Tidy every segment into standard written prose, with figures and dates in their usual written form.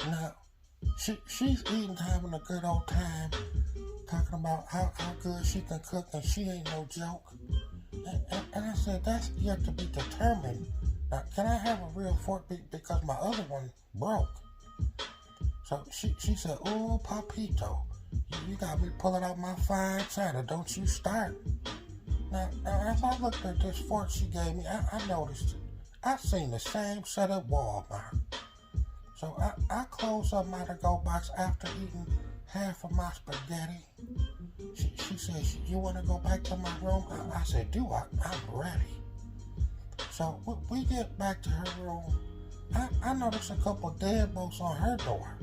Now, she's eating, having a good old time, talking about how good she can cook and she ain't no joke. And I said, that's yet to be determined. Now, can I have a real fork because my other one broke? So she said, "Ooh, Papito, you got me pulling out my fine china. Don't you start." Now as I looked at this fork she gave me, I noticed it. I seen the same set at Walmart. So I closed up my to-go box after eating half of my spaghetti. She said, "You want to go back to my room?" I said, "Do I? I'm ready." So we get back to her room. I noticed a couple deadbolts on her door.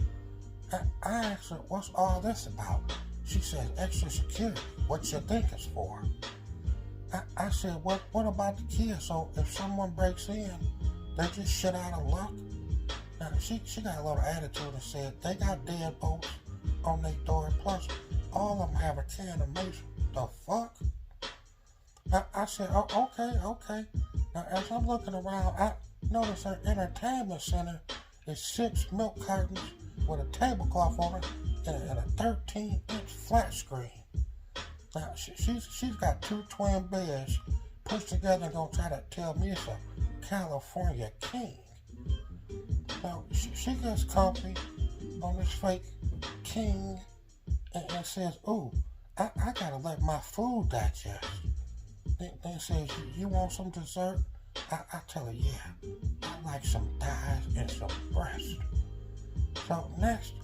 I asked her, "What's all this about?" She said, "Extra security. What you think it's for?" I said, what about the kids? So if someone breaks in, they just shit out of luck? Now, she got a little attitude and said, "They got deadbolts on their door, plus all of them have a can of mace." The fuck? I said, "Oh, okay." Now, as I'm looking around, I noticed her entertainment center is 6 milk cartons with a tablecloth on it and a 13-inch flat screen. Now, she's got 2 twin beds pushed together and gonna try to tell me it's a California king. Now, she gets comfy on this fake king and says, "Ooh, I gotta let my food digest." Then says, "You want some dessert?" I tell her, "Yeah, I like some thighs and some breast." So next,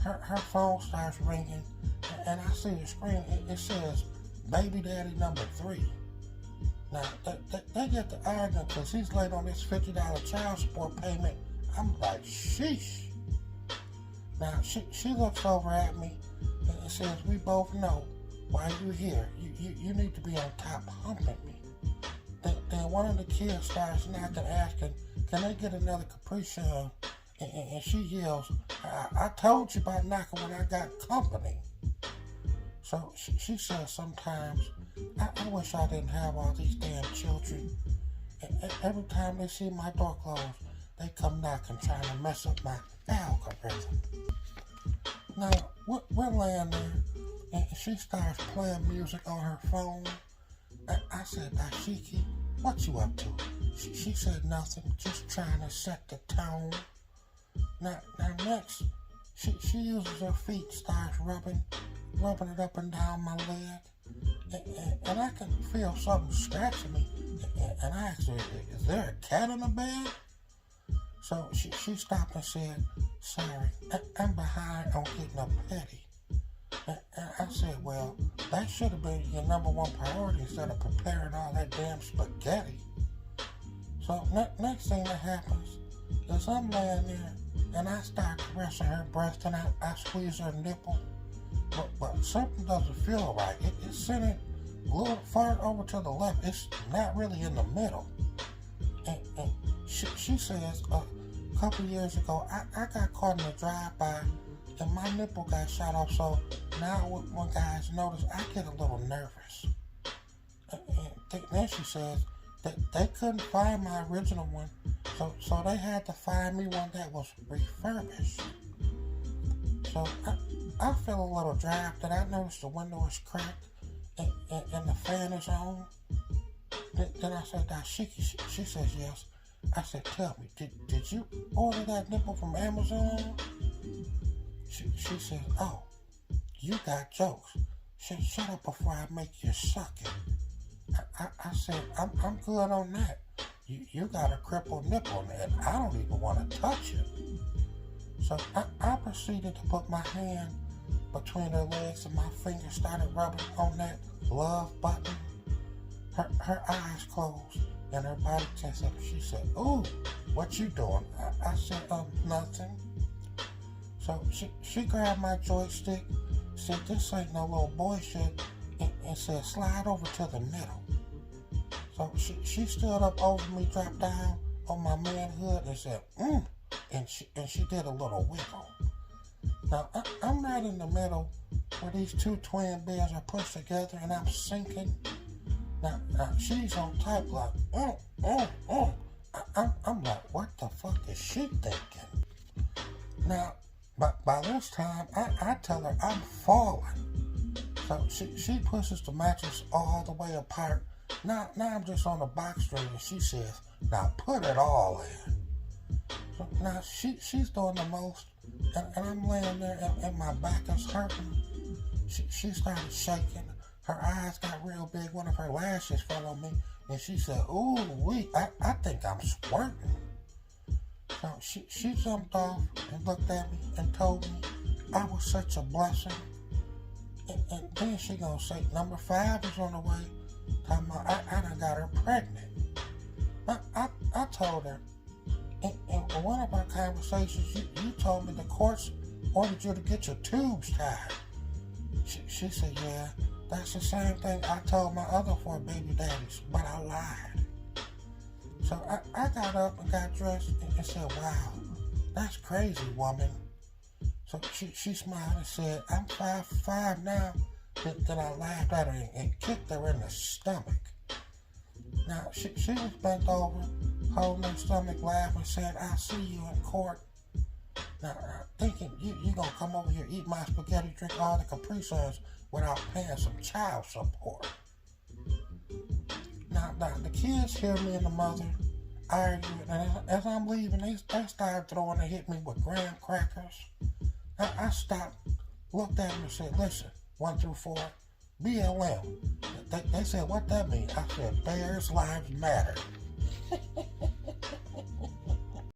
her phone starts ringing, and I see the screen. It says, "Baby Daddy number 3." Now, they get to arguing because he's late on this $50 child support payment. I'm like, sheesh. Now, she looks over at me and says, "We both know why you here. You need to be on top humping me." Then one of the kids starts knocking, asking, "Can they get another Capri Sun?" And she yells, I told you about knocking when I got company." So she says sometimes, I wish I didn't have all these damn children. And every time they see my door closed, they come knocking, trying to mess up my algorithm. Now, we're laying there, and she starts playing music on her phone. I said, "Dashiki, what you up to?" She said, "Nothing, just trying to set the tone." Now next, she uses her feet, starts rubbing it up and down my leg, and I can feel something scratching me. And I asked her, "Is there a cat in the bed?" So she stopped and said, "Sorry, I'm behind on getting a petty." And I said, "Well, that should have been your number one priority instead of preparing all that damn spaghetti." So next thing that happens is I'm laying there and I start caressing her breast and I squeeze her nipple. But something doesn't feel right. It's sitting a little far over to the left. It's not really in the middle. And she says, a couple years ago, I got caught in a drive-by and my nipple got shot off. So now when guys notice, I get a little nervous. And then she says that they couldn't find my original one. So they had to find me one that was refurbished. So I feel a little drafted. I noticed the window is cracked and the fan is on. Then I said, "Dashiki," she says, "Yes." I said, "Tell me, did you order that nipple from Amazon?" She said, "Oh, you got jokes. Shut up before I make you suck it." I said, I'm good on that. You got a crippled nipple and I don't even want to touch it. So I proceeded to put my hand between her legs and my fingers started rubbing on that love button. Her eyes closed and her body tensed up. She said, "Ooh, what you doing?" I said, "Nothing." So she grabbed my joystick, said, "This ain't no little boy shit," and said, "Slide over to the middle." So she stood up over me, dropped down on my manhood and said, and she did a little wiggle. Now, I'm right in the middle where these 2 twin beds are pushed together and I'm sinking. Now she's on top like, I'm like, what the fuck is she thinking? Now, But by this time, I tell her I'm falling. So she pushes the mattress all the way apart. Now I'm just on the box string, and she says, now put it all in. So now she's doing the most, and I'm laying there, and my back is hurting. She started shaking. Her eyes got real big. One of her lashes fell on me, and she said, ooh, I think I'm squirting. So she jumped off and looked at me and told me I was such a blessing. And then she gonna say, number 5 is on the way. Talking about I done got her pregnant. I told her, in one of our conversations, you told me the courts ordered you to get your tubes tied. She said, yeah, that's the same thing I told my other 4 baby daddies, but I lied. So I got up and got dressed and said, wow, that's crazy, woman. So she smiled and said, I'm 5'5" now. Then I laughed at her and kicked her in the stomach. Now, she was bent over, holding her stomach, laughing, said, I'll see you in court. Now, thinking you gonna come over here, eat my spaghetti, drink all the Capri Suns without paying some child support. Now, the kids hear me and the mother arguing, and as I'm leaving, they started throwing and hit me with graham crackers. I stopped, looked at them and said, listen, 1 through 4, BLM. They said, what that mean? I said, Bears Lives Matter.